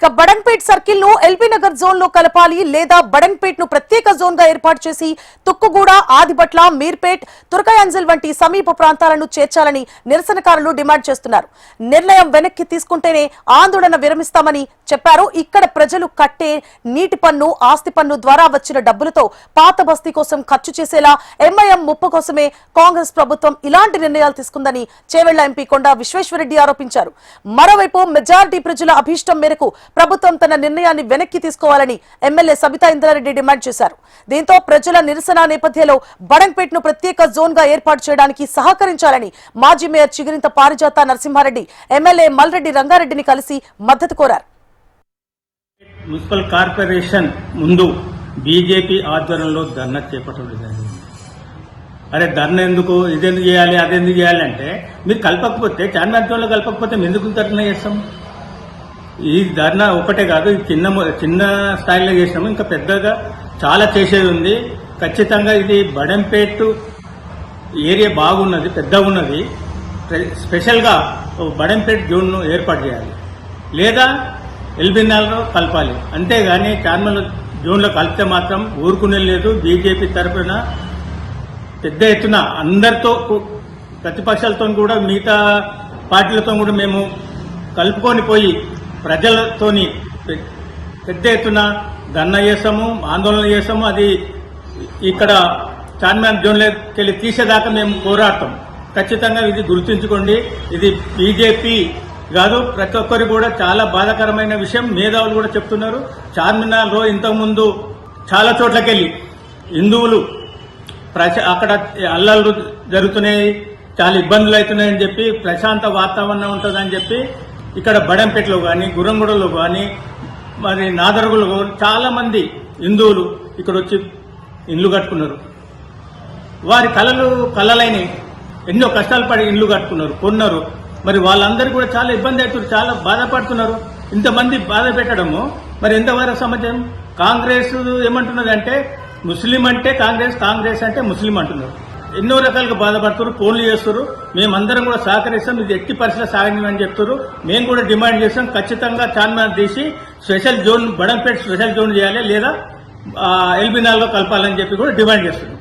ఇక బడంగ్పేట్ సర్కిల్ ను LB Nagar zone లో కలపాలి లేదా బడంగ్పేట్ ను ప్రత్యేక జోన్ గా ఏర్పాటు చేసి తుక్కుగూడ, ఆదిబట్ల, మీర్పేట్, తుర్కయాంజల్ వంటి సమీప ప్రాంతాలను చేర్చాలని నిరసనకారులు డిమాండ్ చేస్తున్నారు. నిర్ణయం వెనక్కి తీసుకుంటేనే ఆందోళన విరమిస్తామని చెప్పారు. ఇక్కడ ప్రజలు కట్టే నీటి పన్ను, ఆస్తి పన్ను ద్వారా వచ్చిన డబ్బులతో పాత బస్తీ కోసం ఖర్చు చేసేలా ఎంఐఎం ముప్పు కోసమే కాంగ్రెస్ ప్రభుత్వం ఇలాంటి నిర్ణయాలు తీసుకుందని చేవెళ్ల ఎంపీ కొండా విశ్వేశ్వరరెడ్డి ఆరోపించారు. మరోవైపు మెజారిటీ ప్రజల అభీష్టం మేరకు ప్రభుత్వం తన నిర్ణయాన్ని వెనక్కి తీసుకోవాలని ఎమ్మెల్యే సబితా ఇంద్రారెడ్డి డిమాండ్ చేశారు. దీంతో ప్రజల నిరసన నేపథ్యంలో బడంగ్పేట్ ను ప్రత్యేక జోన్ గా ఏర్పాటు చేయడానికి సహకరించాలని మాజీ మేయర్ చిగిరింత పారిజాత నరసింహారెడ్డి ఎమ్మెల్యే మల్రెడ్డి రంగారెడ్డిని కలిసి మద్దతు కోరారు. మున్సిపల్ కార్పొరేషన్ ముందు బీజేపీ ఆధ్వర్యంలో ధర్నా చేపట్టడం జరిగింది. అరే ధర్నా ఎందుకు, ఇదెందుకు చేయాలి, అదెందుకు చేయాలి అంటే మీరు కలపకపోతే చార్మార్జంలో కలపకపోతే మేము ఎందుకు ధర్నా చేస్తాం? ఈ ధర్నా ఒకటే కాదు, చిన్న స్థాయిలో చేసినాము, ఇంకా పెద్దగా చాలా చేసేది ఉంది. ఖచ్చితంగా ఇది బడంపేట్ ఏరియా బాగున్నది, పెద్దగా ఉన్నది. స్పెషల్గా బడంపేట్ జోన్ను ఏర్పాటు చేయాలి లేదా ఎల్బీనగర్లో కలపాలి. అంతేగాని చార్మల్ జోన్లో కలిపితే మాత్రం ఊరుకునే లేదు. బీజేపీ తరఫున పెద్ద ఎత్తున అందరితో, ప్రతిపక్షాలతో కూడా, మిగతా పార్టీలతో కూడా మేము కలుపుకొని పోయి ప్రజలతోని పెద్ద ఎత్తున ధర్నా చేస్తాము, ఆందోళన చేస్తాము. అది ఇక్కడ చార్మినార్ జోన్లోకి వెళ్ళి తీసేదాకా మేము పోరాడతాం. ఖచ్చితంగా ఇది గుర్తుంచుకోండి. ఇది బీజేపీ కాదు, ప్రతి ఒక్కరు కూడా చాలా బాధాకరమైన విషయం. మేధావులు కూడా చెప్తున్నారు. చార్మినార్లో ఇంతకుముందు చాలా చోట్లకెళ్ళి హిందువులు అక్కడ అల్లర్లు జరుగుతున్నాయి, చాలా ఇబ్బందులు అవుతున్నాయని చెప్పి, ప్రశాంత వాతావరణం ఉంటుందని చెప్పి ఇక్కడ బడంపేటలో కానీ, గుర్రంగూడలో కానీ, మరి నాదర్గులో చాలా మంది హిందువులు ఇక్కడ వచ్చి ఇండ్లు కట్టుకున్నారు. వారి కలలైన ఎన్నో కష్టాలు పడి ఇండ్లు కట్టుకున్నారు, కొన్నారు. మరి వాళ్ళందరూ కూడా చాలా ఇబ్బంది అవుతున్నారు, చాలా బాధపడుతున్నారు. ఇంతమంది బాధ పెట్టడము మరి ఎంతవరకు సమాజం? కాంగ్రెస్ ఏమంటున్నది అంటే ముస్లిం అంటే కాంగ్రెస్, కాంగ్రెస్ అంటే ముస్లిం అంటున్నారు. ఎన్నో రకాలుగా బాధపడుతున్నారు, ఫోన్లు చేస్తారు. మేమందరం కూడా సహకరిస్తాం, ఇది ఎట్టి పరిస్థితుల్లో సాగనివని చెప్తారు. మేము కూడా డిమాండ్ చేస్తాం, ఖచ్చితంగా చార్మినార్ తీసి special zone, Badangpet special zone చేయాలి లేదా ఎల్బీనగర్లో కలపాలని చెప్పి కూడా డిమాండ్ చేస్తున్నాం.